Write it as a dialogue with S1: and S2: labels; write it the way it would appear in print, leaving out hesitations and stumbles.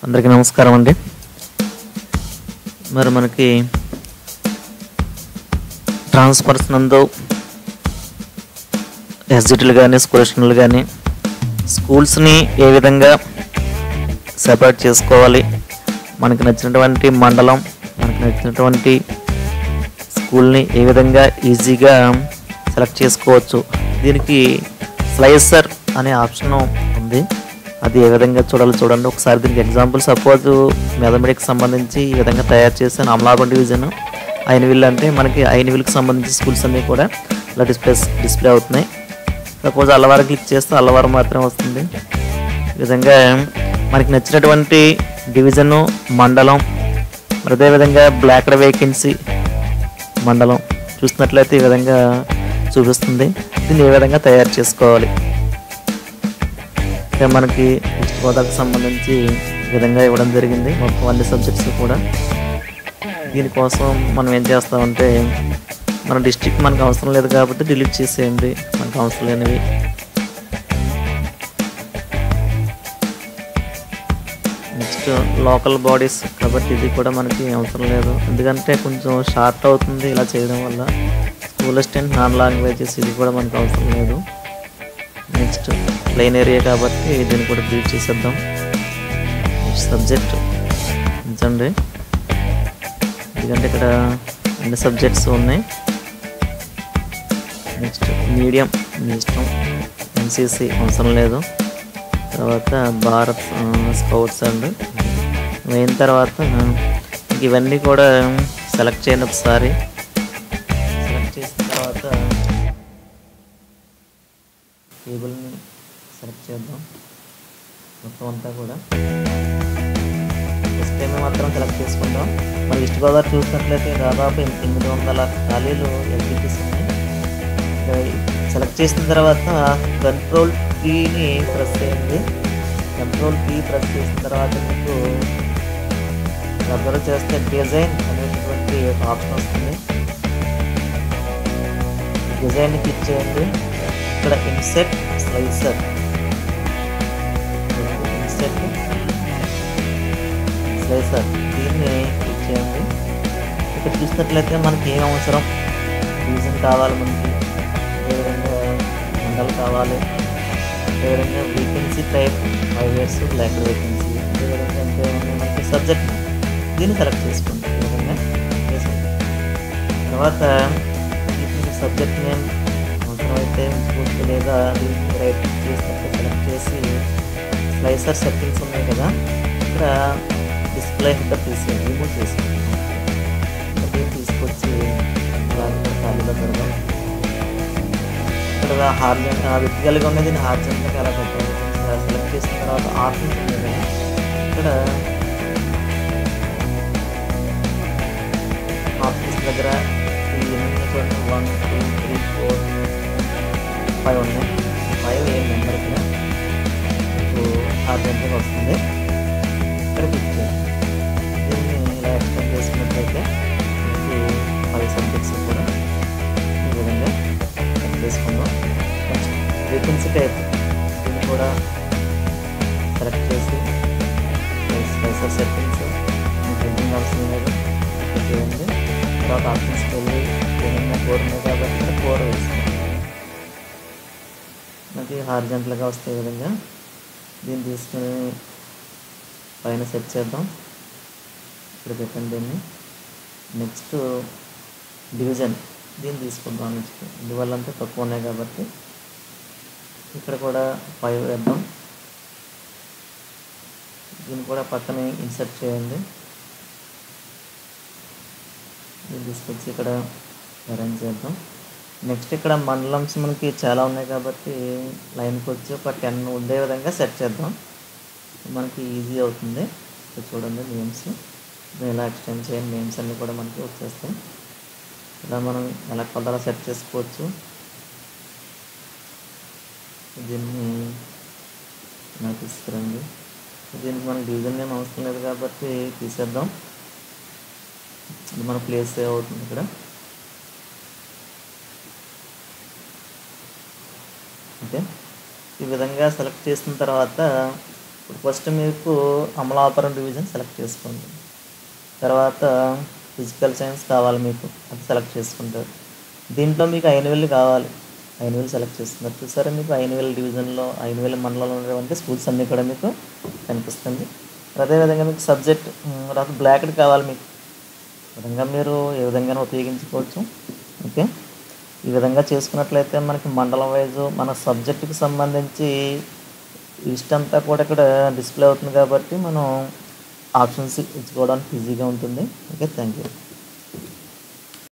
S1: అందరికీ నమస్కారం అండి. మరి మనకి ట్రాన్స్ఫర్స్ నందు ఎస్జిటీలు కానీ స్కూల్ కానీ స్కూల్స్ని ఏ విధంగా సెపరేట్ చేసుకోవాలి, మనకి నచ్చినటువంటి మండలం, మనకి నచ్చినటువంటి స్కూల్ని ఏ విధంగా ఈజీగా సెలెక్ట్ చేసుకోవచ్చు. దీనికి స్లైసర్ అనే ఆప్షన్ ఉంది. అది ఏ విధంగా చూడాలో చూడండి ఒకసారి. దీనికి ఎగ్జాంపుల్ సపోజ్ మ్యాథమెటిక్స్ సంబంధించి ఈ విధంగా తయారు చేశాను. అమలాపురం డివిజన్ ఐనవిల్ అంటే మనకి ఐనవిల్కి సంబంధించి స్కూల్స్ అన్నీ కూడా ఇలా డిస్ప్లే అవుతున్నాయి. సపోజ్ అల్లవారు క్లిక్ చేస్తే అల్లవారు మాత్రం వస్తుంది. ఈ విధంగా మనకి నచ్చినటువంటి డివిజను, మండలం, మరి అదేవిధంగా బ్లాక్డ్ వేకెన్సీ మండలం చూసినట్లయితే ఈ విధంగా చూపిస్తుంది. దీన్ని ఏ విధంగా తయారు చేసుకోవాలి, మనకి ఈస్ట్ గోదావరికి సంబంధించి ఈ విధంగా ఇవ్వడం జరిగింది. మొత్తం అన్ని సబ్జెక్ట్స్ కూడా. దీనికోసం మనం ఏం చేస్తామంటే మన డిస్ట్రిక్ట్ మనకు అవసరం లేదు కాబట్టి డిలీట్ చేసేయండి, మనకు అవసరం లేనివి. నెక్స్ట్ లోకల్ బాడీస్ కాబట్టి ఇది కూడా మనకి అవసరం లేదు, ఎందుకంటే కొంచెం షార్ట్ అవుతుంది ఇలా చేయడం వల్ల. స్కూల్ అసిస్టెంట్ నాన్ లాంగ్వేజెస్ ఇది కూడా మనకు అవసరం లేదు. నెక్స్ట్ ప్లెయిన్ ఏరియా కాబట్టి దీన్ని కూడా డిలీట్ చేసేద్దాం. నెక్స్ట్ సబ్జెక్ట్ ఉంచండి, ఎందుకంటే ఇక్కడ అన్ని సబ్జెక్ట్స్ ఉన్నాయి. నెక్స్ట్ మీడియం మీ ఇష్టం, ఎన్సిసి అవసరం లేదు. తర్వాత భారత్ స్కౌట్స్ అండి అయిన తర్వాత ఇవన్నీ కూడా సెలెక్ట్ చేయండి. ఒకసారి సెలెక్ట్ చేసిన తర్వాత టేబుల్ని సెలెక్ట్ చేద్దాం. మొత్తం అంతా కూడా ఫస్ట్ టైం మాత్రం సెలెక్ట్ చేసుకుందాం. మరి ఈస్ట్ గోదావరి చూసినట్లయితే దాదాపు 800 ఖాళీలు ఎల్పిటీస్ ఉన్నాయి. సెలెక్ట్ చేసిన తర్వాత కంట్రోల్ కీని ప్రెస్ చేయండి. కంట్రోల్ కీ ప్రెస్ చేసిన తర్వాత మీకు అబ్జర్వ్ చేస్తే డిజైన్ అనేటువంటి ఒక ఆప్షన్ వస్తుంది. డిజైన్ క్లిక్ చేయండి. ఇక్కడ ఇన్సెట్ స్లైసర్, దీన్ని క్లిక్ చేయండి. ఇక్కడ చూసినట్లయితే మనకి ఏం అవసరం, డివిజన్ కావాలి, మనకి అదేవిధంగా మండల్ కావాలి, అదేవిధంగా vacancy type 5 years block vacancy, అదేవిధంగా ఇంకేమన్నా మనకి సబ్జెక్ట్ దీన్ని సెలెక్ట్ చేసుకోండి. ఈ విధంగా తర్వాత సబ్జెక్ట్ నేమ్ అవసరమైతే ఉంచుకోవచ్చు, లేదా రైట్ చేసినట్టు సెలెక్ట్ చేసి స్లైసర్ సెట్టింగ్స్ ఉన్నాయి కదా, ఇక్కడ డిస్ప్లే హెడర్ తీసేయండి, రిమూవ్ చేసేయండి. దీన్ని తీసుకొచ్చి ఖాళీలో పెడదాం. ఇక్కడ వెర్టికల్గా ఉన్నది హార్జెంటల్గా అలా పెట్టాలి. సెలెక్ట్ చేసిన తర్వాత ఆప్షన్స్ ఉన్నాయి కదా, ఇక్కడ ఆప్షన్స్ దగ్గర చూడండి 1 2 3 4 5 ఉన్నాయి. 5 ఏ నెంబర్ ఇక్కడ హార్జెంటల్గా వస్తుంది. ఇక్కడ క్లిక్ చేయండి. దీన్ని ఇలా ఎక్స్టెండ్ చేసుకున్నట్లయితే మనకి 5 సబ్జెక్ట్స్ కూడా ఈ విధంగా సెలెక్ట్ చేసుకుందాం. నెక్స్ట్ వేకెన్సీ టైప్ దీన్ని కూడా సెలెక్ట్ చేసి స్లైసర్ సెట్టింగ్స్ ప్రింటింగ్ అవసరం లేదు చేయండి. తర్వాత ఆప్షన్స్కి వెళ్ళి ఏమైనా 4 ఉన్నాయి కాబట్టి ఇక్కడ 4 వేసుకోండి. మనకి హార్జెంటల్గా వస్తే ఈ విధంగా. దీన్ని తీసుకుని పైన సెట్ చేద్దాం. ఇక్కడ పెట్టండి దీన్ని. నెక్స్ట్ డివిజన్ దీన్ని తీసుకుందాం. నెక్స్ట్ ఇందువల్ల అంతా తక్కువ ఉన్నాయి కాబట్టి ఇక్కడ కూడా 5 వేద్దాం. దీన్ని కూడా పక్కనే ఇన్సర్ట్ చేయండి. దీన్ని తీసుకొచ్చి ఇక్కడ అరేంజ్ చేద్దాం. నెక్స్ట్ ఇక్కడ మండలమ్స్ మనకి చాలా ఉన్నాయి కాబట్టి లైన్కి వచ్చి ఒక 10 ఉండే విధంగా సెట్ చేద్దాం, మనకి ఈజీ అవుతుంది. ఇక్కడ చూడండి నేమ్స్ ఇలా ఎక్స్టెండ్ చేయండి. నేమ్స్ అన్నీ కూడా మనకి వచ్చేస్తాయి. ఇలా మనం ఎలా కొద్దిగా సెట్ చేసుకోవచ్చు. దీన్ని ఇలా తీసుకురండి. దీనికి మనకి డివిజన్ నేమ్ అవసరం లేదు కాబట్టి తీసేద్దాం. ఇది మన ప్లేస్ సేవ్ అవుతుంది ఇక్కడ. ఓకే, ఈ విధంగా సెలెక్ట్ చేసిన తర్వాత ఇప్పుడు ఫస్ట్ మీకు అమలాపురం డివిజన్ సెలెక్ట్ చేసుకోండి. తర్వాత ఫిజికల్ సైన్స్ కావాలి మీకు, అది సెలెక్ట్ చేసుకుంటారు. దీంట్లో మీకు అయినవెల్లి కావాలి, అయినవెల్లి సెలెక్ట్ చేసుకున్నారు. చూసారా, మీకు అయినవెల్లి డివిజన్లో అయినవెల్లి మండలంలో ఉన్నటువంటి స్కూల్స్ అన్నీ కూడా మీకు కనిపిస్తుంది. అదేవిధంగా మీకు సబ్జెక్ట్ తర్వాత బ్లాకెట్ కావాలి మీకు, ఈ విధంగా మీరు ఏ విధంగా ఉపయోగించుకోవచ్చు. ఓకే, ఈ విధంగా చేసుకున్నట్లయితే మనకి మండలం వైజు మన సబ్జెక్టుకి సంబంధించి లిస్ట్ అంతా కూడా ఇక్కడ డిస్ప్లే అవుతుంది కాబట్టి మనం ఆప్షన్స్ ఇచ్చుకోవడానికి ఈజీగా ఉంటుంది. Okay, thank you.